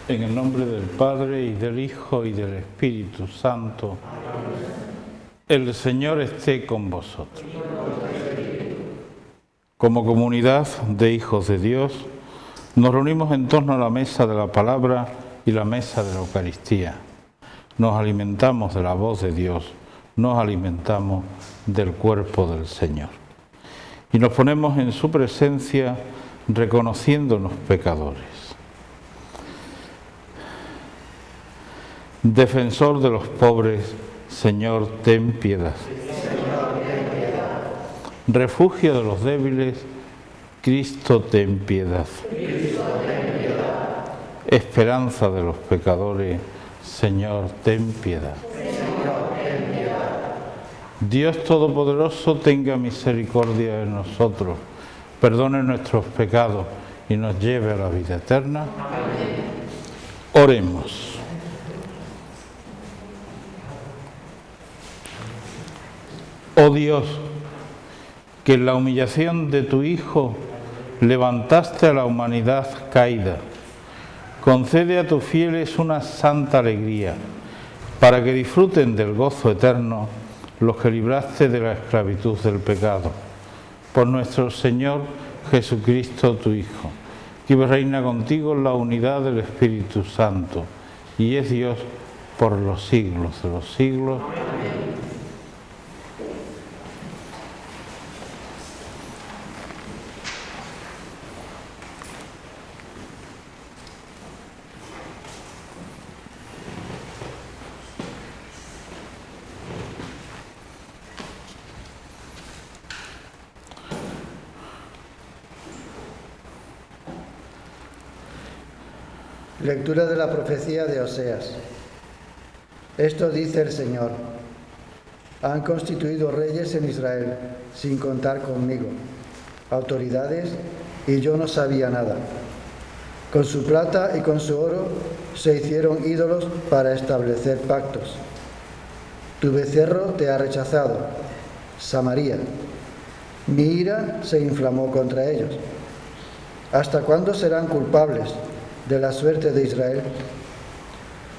En el nombre del Padre, y del Hijo, y del Espíritu Santo. El Señor esté con vosotros. Como comunidad de hijos de Dios, nos reunimos en torno a la mesa de la palabra y la mesa de la Eucaristía. Nos alimentamos de la voz de Dios, nos alimentamos del cuerpo del Señor. Y nos ponemos en su presencia reconociéndonos pecadores. Defensor de los pobres, Señor, ten piedad. Refugio de los débiles, Cristo, ten piedad. Esperanza de los pecadores, Señor, ten piedad. Dios Todopoderoso, tenga misericordia de nosotros, perdone nuestros pecados y nos lleve a la vida eterna. Oremos. Oh Dios, que en la humillación de tu Hijo levantaste a la humanidad caída, concede a tus fieles una santa alegría, para que disfruten del gozo eterno los que libraste de la esclavitud del pecado. Por nuestro Señor Jesucristo, tu Hijo, que reina contigo en la unidad del Espíritu Santo, y es Dios por los siglos de los siglos. Amén. Lectura de la profecía de Oseas. Esto dice el Señor: han constituido reyes en Israel, sin contar conmigo, autoridades, y yo no sabía nada. Con su plata y con su oro se hicieron ídolos para establecer pactos. Tu becerro te ha rechazado, Samaria. Mi ira se inflamó contra ellos. ¿Hasta cuándo serán culpables de la suerte de Israel?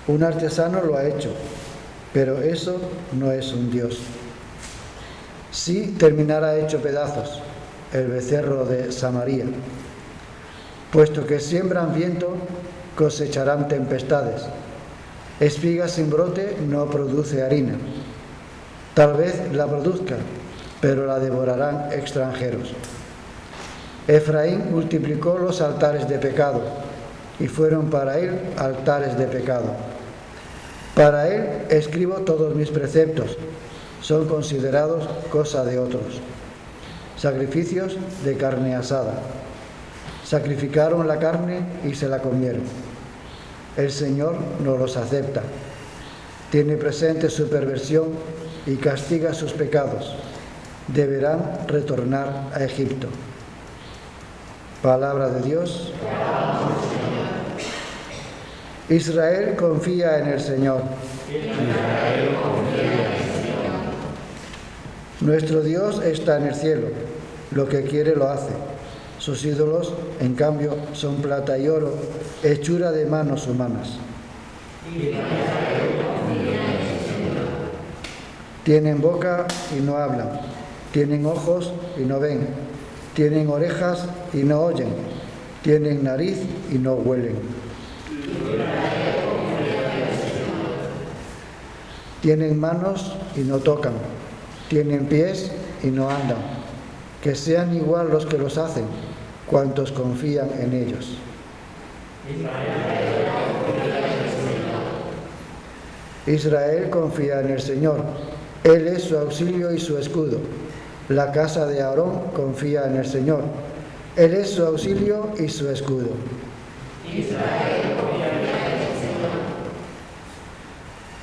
Un artesano lo ha hecho, pero eso no es un Dios. Sí terminará hecho pedazos el becerro de Samaria. Puesto que siembran viento, cosecharán tempestades. Espiga sin brote no produce harina. Tal vez la produzca, pero la devorarán extranjeros. Efraín multiplicó los altares de pecado, y fueron para él altares de pecado. Para él escribo todos mis preceptos, son considerados cosa de otros. Sacrificios de carne asada. Sacrificaron la carne y se la comieron. El Señor no los acepta. Tiene presente su perversión y castiga sus pecados. Deberán retornar a Egipto. Palabra de Dios. Israel confía en el Señor. Nuestro Dios está en el cielo. lo que quiere lo hace. Sus ídolos, en cambio, son plata y oro, hechura de manos humanas. Tienen boca y no hablan, tienen ojos y no ven, tienen orejas y no oyen, tienen nariz y no huelen. Tienen manos y no tocan, tienen pies y no andan. Que sean igual los que los hacen, cuantos confían en ellos. Israel confía en el Señor. Él es su auxilio y su escudo. La casa de Aarón confía en el Señor. Él es su auxilio y su escudo. Israel confía en el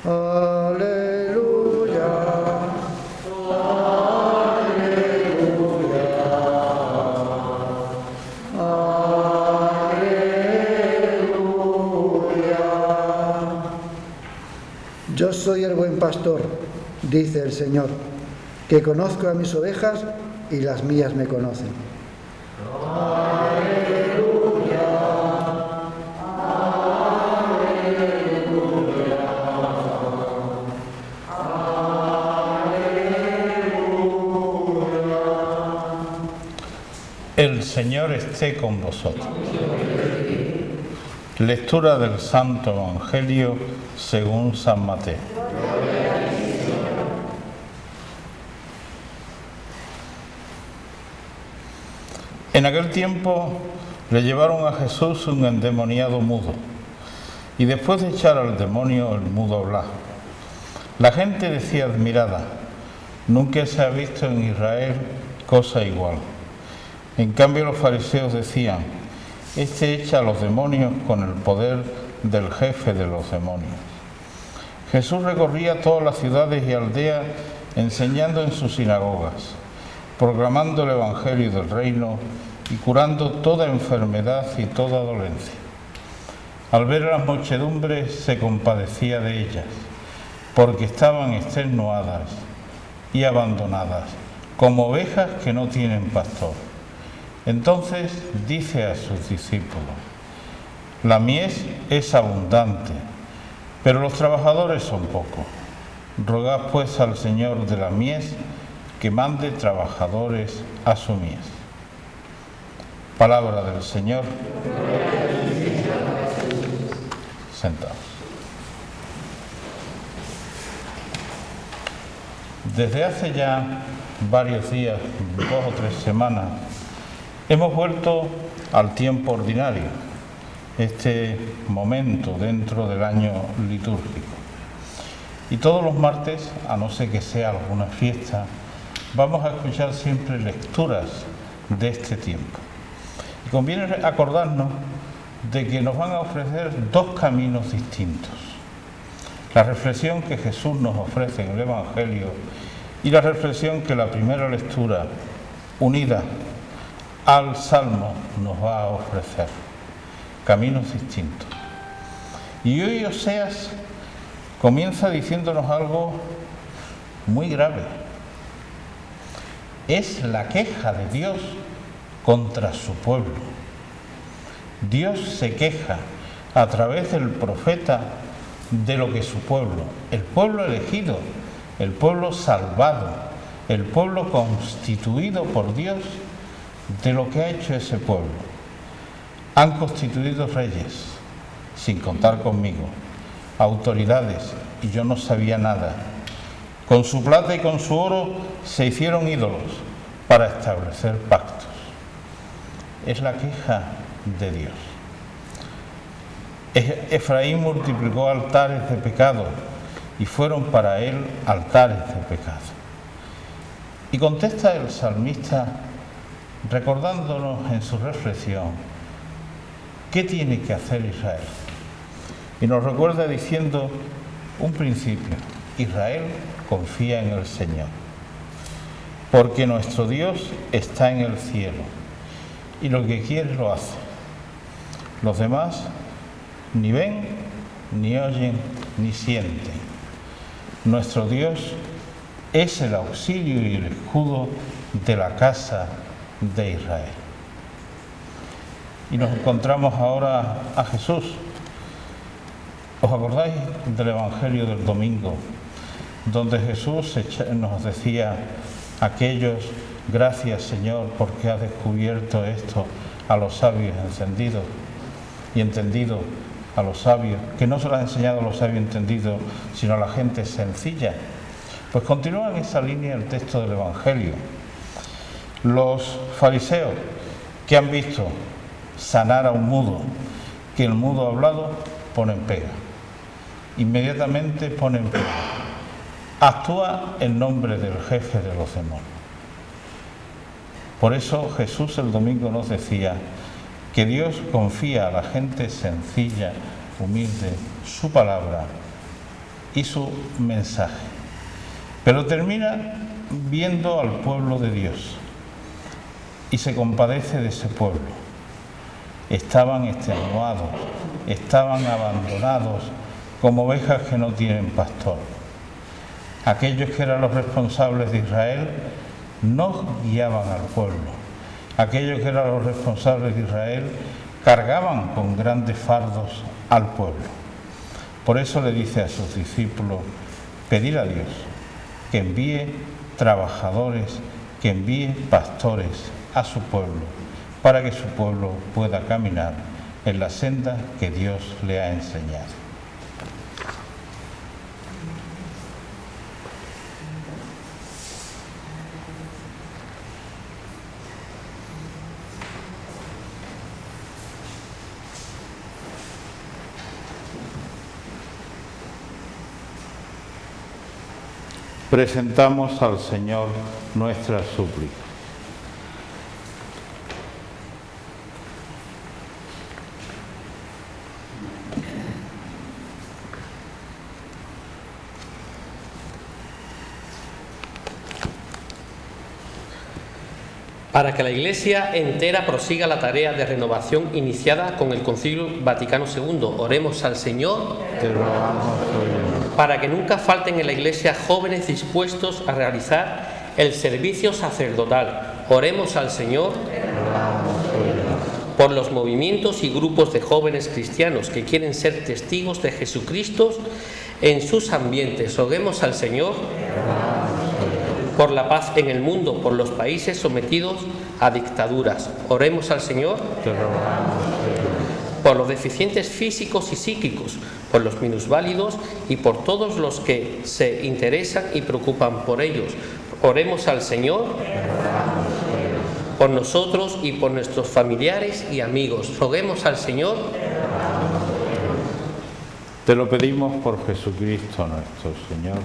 Señor. Aleluya. Yo soy el buen pastor, dice el Señor, que conozco a mis ovejas y las mías me conocen. Aleluya, aleluya, aleluya. El Señor esté con vosotros. Lectura del Santo Evangelio según San Mateo. En aquel tiempo le llevaron a Jesús un endemoniado mudo, y después de echar al demonio, el mudo hablaba. La gente decía admirada: nunca se ha visto en Israel cosa igual. En cambio los fariseos decían: este echa a los demonios con el poder del jefe de los demonios. Jesús recorría todas las ciudades y aldeas enseñando en sus sinagogas, proclamando el Evangelio del reino y curando toda enfermedad y toda dolencia. Al ver a las muchedumbres se compadecía de ellas, porque estaban extenuadas y abandonadas, como ovejas que no tienen pastor. Entonces dice a sus discípulos: la mies es abundante, pero los trabajadores son pocos. Rogad pues al Señor de la mies que mande trabajadores a su mies. Palabra del Señor. Sentados. Desde hace ya varios días, 2 o 3 semanas, hemos vuelto al tiempo ordinario, este momento dentro del año litúrgico. Y todos los martes, a no ser que sea alguna fiesta, vamos a escuchar siempre lecturas de este tiempo. Y conviene acordarnos de que nos van a ofrecer 2 caminos distintos. La reflexión que Jesús nos ofrece en el Evangelio y la reflexión que la primera lectura, unida al Salmo, nos va a ofrecer. Caminos distintos. Y hoy Oseas comienza diciéndonos algo muy grave. Es la queja de Dios contra su pueblo. Dios se queja a través del profeta de lo que su pueblo, el pueblo elegido, el pueblo salvado, el pueblo constituido por Dios, de lo que ha hecho ese pueblo. Han constituido reyes, sin contar conmigo, autoridades, y yo no sabía nada. Con su plata y con su oro se hicieron ídolos para establecer pactos. Es la queja de Dios. Efraín multiplicó altares de pecado y fueron para él altares de pecado. Y contesta el salmista recordándonos en su reflexión qué tiene que hacer Israel. Y nos recuerda diciendo un principio: Israel confía en el Señor, porque nuestro Dios está en el cielo y lo que quiere lo hace. Los demás ni ven, ni oyen, ni sienten. Nuestro Dios es el auxilio y el escudo de la casa de Israel. Y nos encontramos ahora a Jesús. ¿Os acordáis del Evangelio del domingo, donde Jesús nos decía aquellos: gracias Señor porque has descubierto esto a los sabios encendidos y entendido a los sabios, que no se lo ha enseñado a los sabios entendidos, sino a la gente sencilla? Pues continúa en esa línea el texto del Evangelio. Los fariseos, que han visto sanar a un mudo, que el mudo ha hablado, ponen pega. Inmediatamente ponen pega. Actúa en nombre del jefe de los demonios. Por eso Jesús el domingo nos decía que Dios confía a la gente sencilla, humilde, su palabra y su mensaje. Pero termina viendo al pueblo de Dios y se compadece de ese pueblo. Estaban extenuados, estaban abandonados como ovejas que no tienen pastor. Aquellos que eran los responsables de Israel no guiaban al pueblo. Aquellos que eran los responsables de Israel cargaban con grandes fardos al pueblo. Por eso le dice a sus discípulos: pedir a Dios que envíe trabajadores, que envíe pastores a su pueblo, para que su pueblo pueda caminar en la senda que Dios le ha enseñado. Presentamos al Señor nuestras súplicas. Para que la Iglesia entera prosiga la tarea de renovación iniciada con el Concilio Vaticano II, oremos al Señor. Te rogamos, Señor. Para que nunca falten en la Iglesia jóvenes dispuestos a realizar el servicio sacerdotal, oremos al Señor. Te rogamos, Señor. Por los movimientos y grupos de jóvenes cristianos que quieren ser testigos de Jesucristo en sus ambientes, roguemos al Señor. Por la paz en el mundo, por los países sometidos a dictaduras, oremos al Señor. Te rogamos, Señor. Por los deficientes físicos y psíquicos, por los minusválidos y por todos los que se interesan y preocupan por ellos, oremos al Señor. Por nosotros y por nuestros familiares y amigos, roguemos al Señor. Te lo pedimos por Jesucristo nuestro Señor.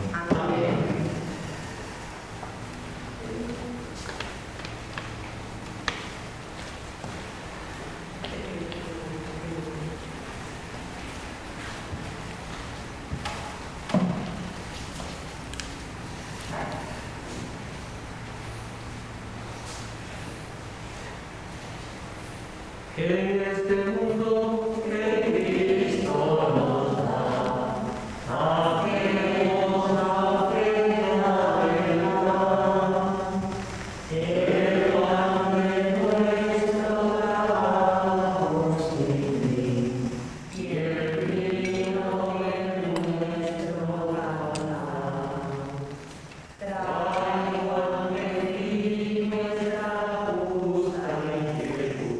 En este mundo que Cristo nos da, hacemos la pena del pan. El pan de nuestro trabajo sin fin, y el vino de nuestro ganar. Traigo ante ti nuestra justa inquietud.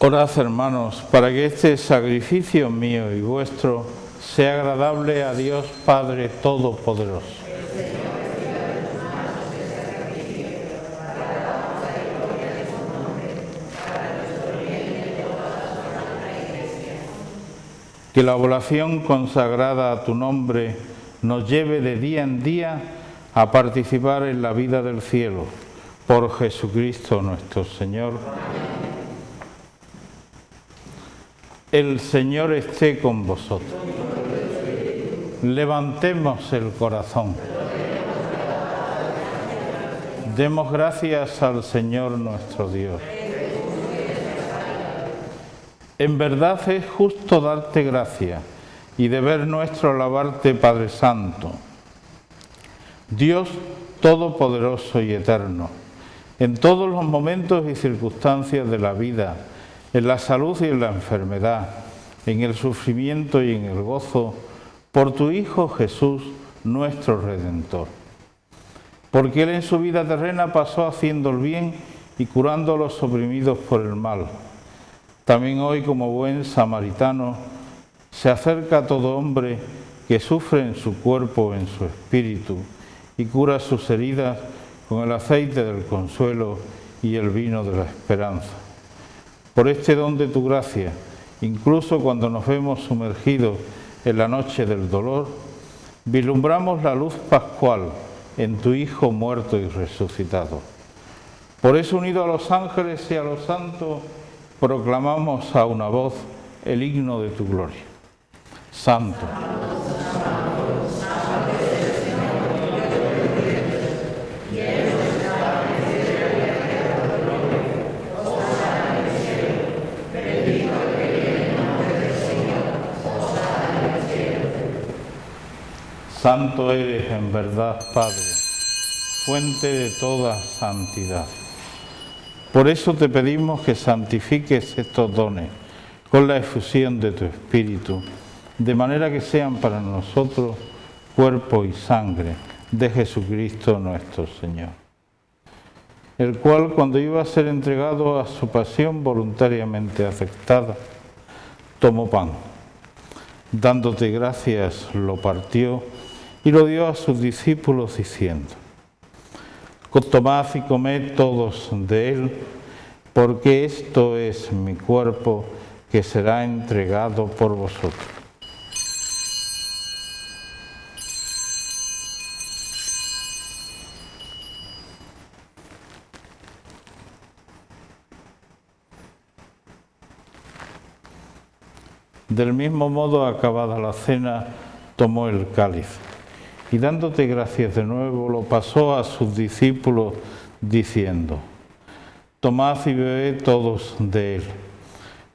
Orad, hermanos, para que este sacrificio mío y vuestro sea agradable a Dios Padre Todopoderoso. Que la oblación consagrada a tu nombre nos lleve de día en día a participar en la vida del cielo. Por Jesucristo nuestro Señor. El Señor esté con vosotros. Levantemos el corazón. Demos gracias al Señor nuestro Dios. En verdad es justo darte gracias y deber nuestro alabarte, Padre Santo, Dios Todopoderoso y Eterno, en todos los momentos y circunstancias de la vida, en la salud y en la enfermedad, en el sufrimiento y en el gozo, por tu Hijo Jesús, nuestro Redentor. Porque Él en su vida terrena pasó haciendo el bien y curando a los oprimidos por el mal. También hoy, como buen samaritano, se acerca a todo hombre que sufre en su cuerpo o en su espíritu y cura sus heridas con el aceite del consuelo y el vino de la esperanza. Por este don de tu gracia, incluso cuando nos vemos sumergidos en la noche del dolor, vislumbramos la luz pascual en tu Hijo muerto y resucitado. Por eso, unido a los ángeles y a los santos, proclamamos a una voz el himno de tu gloria. Santo. Santo eres en verdad, Padre, fuente de toda santidad. Por eso te pedimos que santifiques estos dones con la efusión de tu Espíritu, de manera que sean para nosotros cuerpo y sangre de Jesucristo nuestro Señor, el cual, cuando iba a ser entregado a su pasión voluntariamente aceptada, tomó pan, dándote gracias, lo partió y lo dio a sus discípulos diciendo: tomad y comed todos de él, porque esto es mi cuerpo que será entregado por vosotros. Del mismo modo, acabada la cena, tomó el cáliz y, dándote gracias de nuevo, lo pasó a sus discípulos diciendo: tomad y bebed todos de él,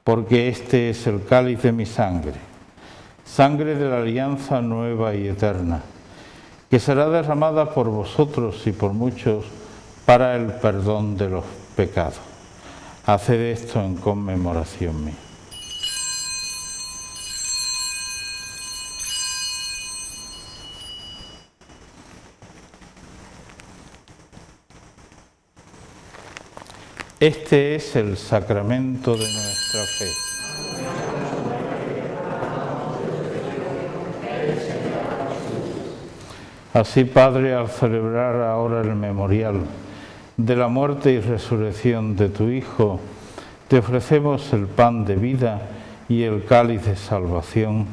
porque este es el cáliz de mi sangre, sangre de la alianza nueva y eterna, que será derramada por vosotros y por muchos para el perdón de los pecados. Haced esto en conmemoración mía. Este es el sacramento de nuestra fe. Así, Padre, al celebrar ahora el memorial de la muerte y resurrección de tu Hijo, te ofrecemos el pan de vida y el cáliz de salvación,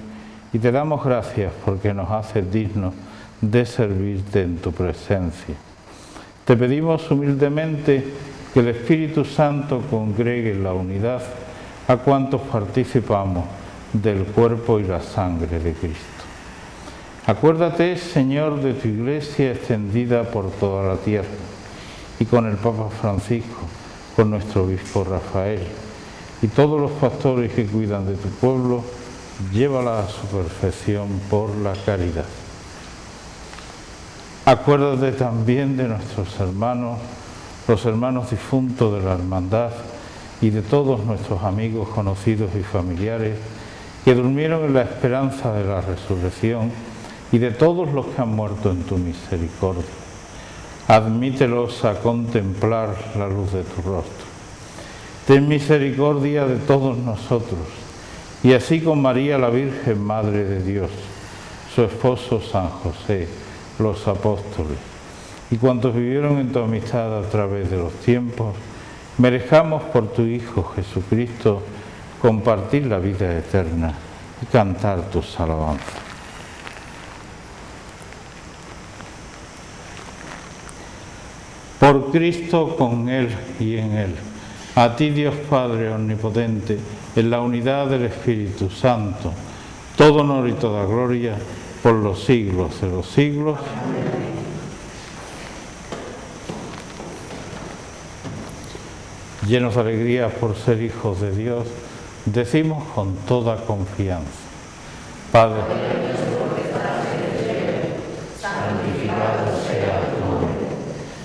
y te damos gracias porque nos haces dignos de servirte en tu presencia. Te pedimos humildemente que el Espíritu Santo congregue en la unidad a cuantos participamos del cuerpo y la sangre de Cristo. Acuérdate, Señor, de tu Iglesia extendida por toda la tierra, y con el Papa Francisco, con nuestro obispo Rafael, y todos los pastores que cuidan de tu pueblo, llévala a su perfección por la caridad. Acuérdate también de nuestros hermanos, los hermanos difuntos de la hermandad, y de todos nuestros amigos, conocidos y familiares que durmieron en la esperanza de la resurrección, y de todos los que han muerto en tu misericordia. Admítelos a contemplar la luz de tu rostro. Ten misericordia de todos nosotros, y así con María la Virgen, Madre de Dios, su esposo San José, los apóstoles, y cuantos vivieron en tu amistad a través de los tiempos, merezcamos por tu Hijo Jesucristo compartir la vida eterna y cantar tus alabanzas. Por Cristo, con Él y en Él. A ti, Dios Padre omnipotente, en la unidad del Espíritu Santo, todo honor y toda gloria por los siglos de los siglos. Llenos de alegría por ser hijos de Dios, decimos con toda confianza: Padre, santificado sea tu nombre.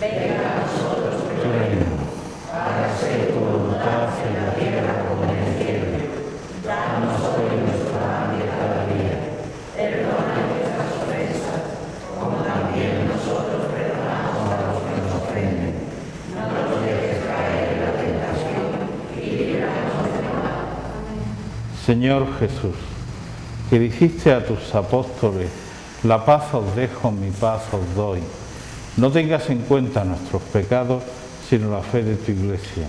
Venga a nosotros tu reino. Hágase tu voluntad en la tierra como en el cielo. Danos hoy nuestro pan de cada día. Perdona nuestras ofensas, como también nosotros perdonamos a los que nos ofenden. No nos dejes caer en la tentación y líbranos del mal. Señor Jesús, que dijiste a tus apóstoles: la paz os dejo, mi paz os doy. No tengas en cuenta nuestros pecados, sino la fe de tu Iglesia.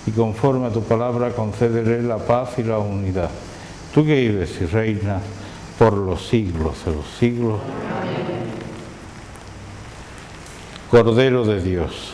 Y conforme a tu palabra, concédele la paz y la unidad. Tú que vives y reinas por los siglos de los siglos. Amén. Cordero de Dios.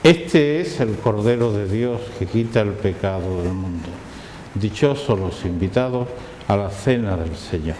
Este es el Cordero de Dios que quita el pecado del mundo. Dichosos los invitados a la cena del Señor.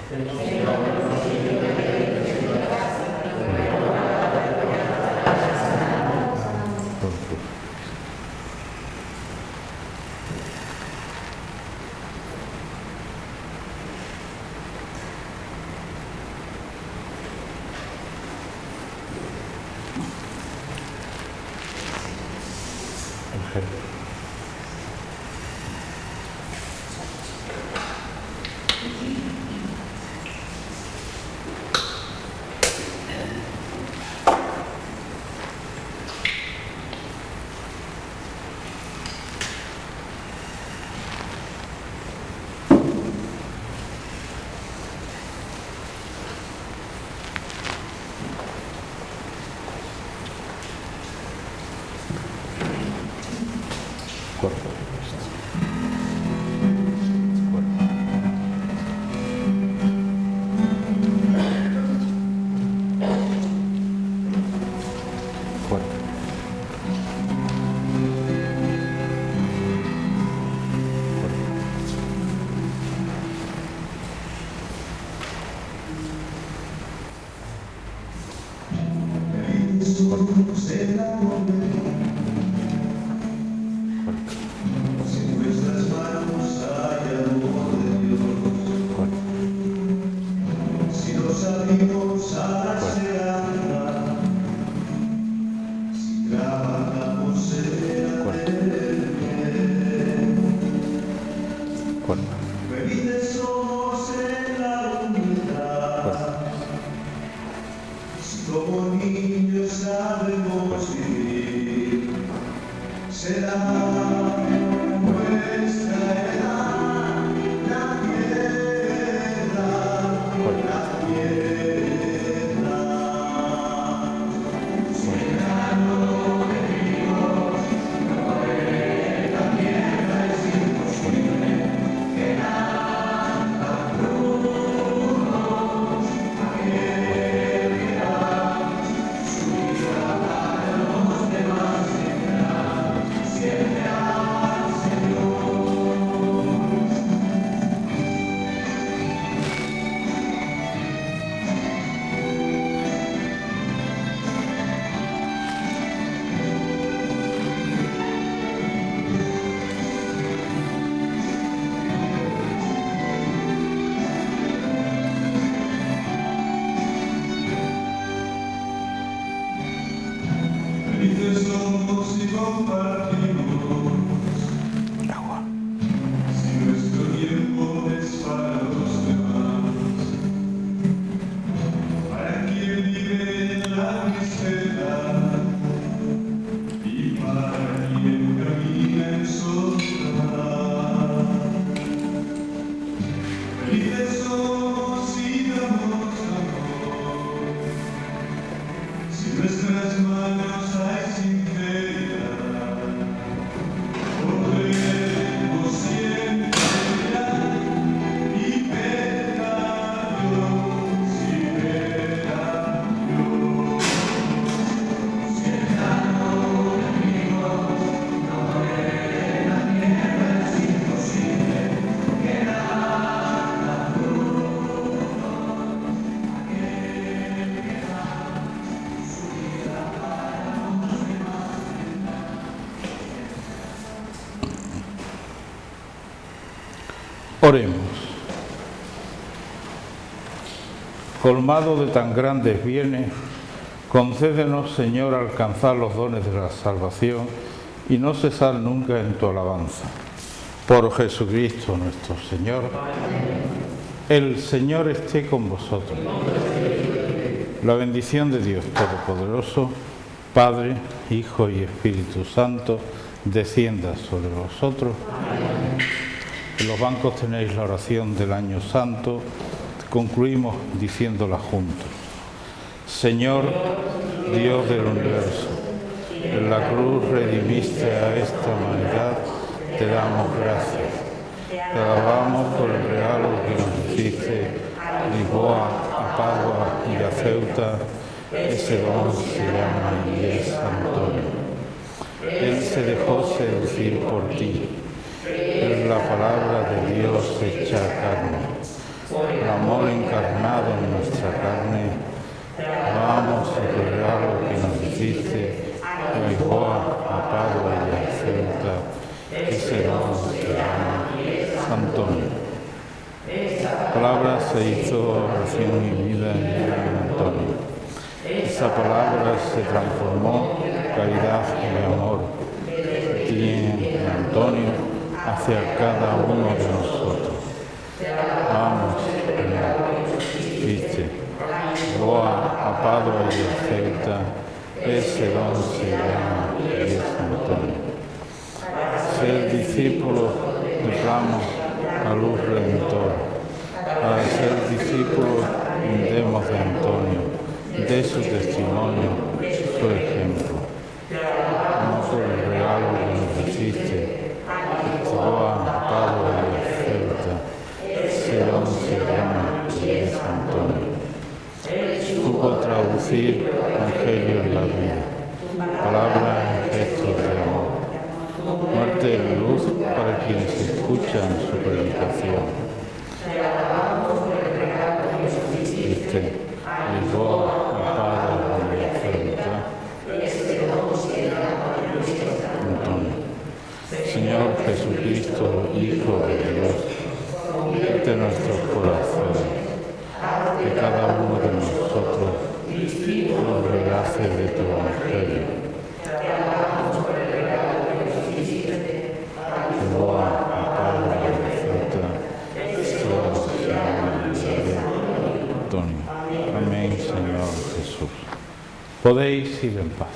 Que Oremos. Colmado de tan grandes bienes, concédenos, Señor, alcanzar los dones de la salvación y no cesar nunca en tu alabanza. Por Jesucristo nuestro Señor. El Señor esté con vosotros. La bendición de Dios Todopoderoso, Padre, Hijo y Espíritu Santo, descienda sobre vosotros. En los bancos tenéis la oración del Año Santo. Concluimos diciéndola juntos. Señor, Dios del universo, en la cruz redimiste a esta humanidad, te damos gracias. Te alabamos por el regalo que nos hiciste, Lisboa, a Padua y a Ceuta. Ese don se llama y es Antonio. Él se dejó seducir por ti. Es la palabra de Dios hecha carne. El amor encarnado en nuestra carne. Vamos el regalo que nos hiciste, a Lisboa, a Padua y a Ceuta. Ese don se llama Antonio. La palabra se hizo oración y vida en Antonio. Esa palabra se transformó en caridad y amor. Tiene Antonio hacia cada uno de nosotros. Vamos, Señor, viste, Lisboa, a Padua y a Ceuta, ese don se llama y es Antonio. Ser discípulos declamos la luz redentora. Para ser discípulos demos de Antonio, de su testimonio, su ejemplo. No por el regalo que nos hiciste, Lisboa, Padua y a Ceuta, ese don se llama y es Antonio. Supo traducir Evangelio en la vida, palabra en gestos de amor, muerte y luz para quienes escuchan su predicación. Viste, Lisboa, a Padua y a Ceuta, Antonio. Señor Jesucristo, Hijo de Dios, de nuestros corazones, que cada uno de nosotros nos regace de tu Evangelio. Lisboa, a Padua y a Ceuta, Señor Antonio. Amén, Señor Jesús. Podéis ir en paz.